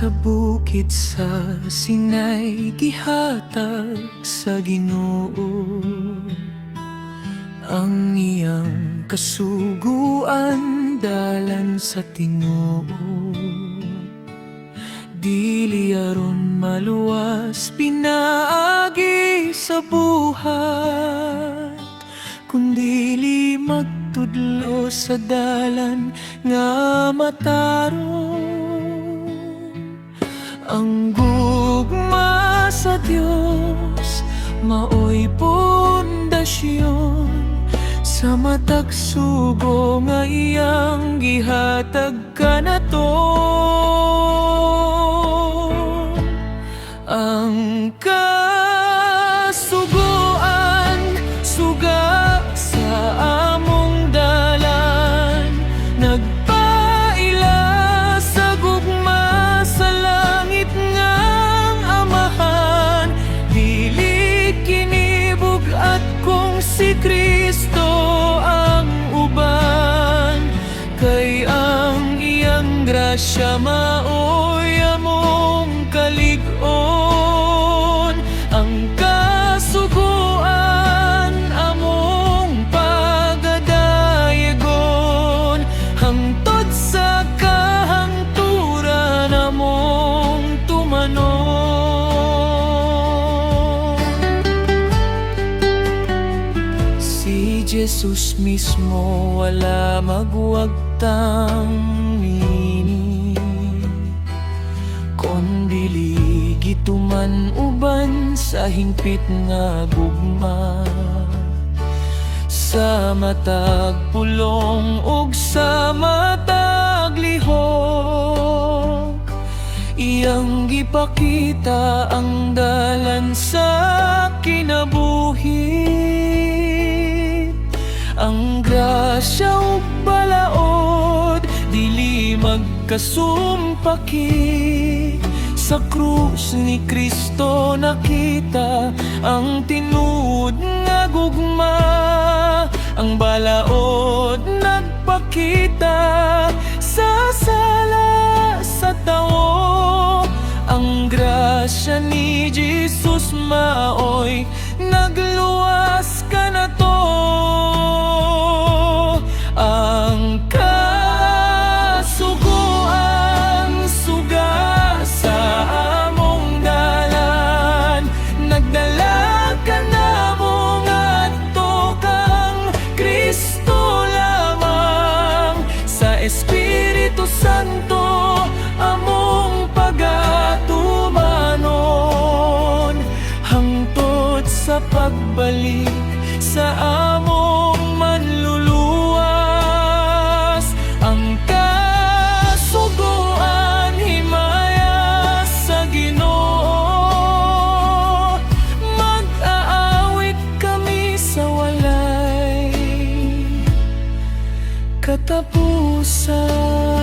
Sa bukid sa Sinai gihatag sa Ginoo ang iyang kasuguan dalan sa Tinuo. Dili aron maluwas pinaagi sa buhat, kundili magtudlo sa dalan nga mataron. Ang gugma sa Dios maoy pundasyon sa matag sugo nga iyang gihatag kanaton. Ang kasugoan suga sa among dalan, nagpaila sa gugma sa langit ngang Amahan. Dili kini bugat kung si Kristo ang uban, kay ang iyang grasya maoy among kalig-on. Ang kasuguan among pagadayegon, hangtod sa kahangturan among tumanon. Si Jesus mismo wala magwagtang nini, kondili gituman uban sa hingpit nga gugma. Sa matag pulong ug sa matag lihok, iyang gipakita ang dalan sa kinabuhi. Ang grasya ug balaod dili magkasumpaki. Sa krus ni Kristo nakita ang tinuod nga gugma. Ang balaod nagpakita sa sala sa tao. Ang grasya ni Jesus maoy nagluwas ka na to. Ang kasuguan suga sa among dalan, nagdala ka na mong adto kang Kristo lamang. Sa Espiritu Santo among pagatumanon, hangtod sa pagbalik sa among manluluwas. Ang kasuguan himaya sa Ginoo, mag-aawit kami sa walay katapusan.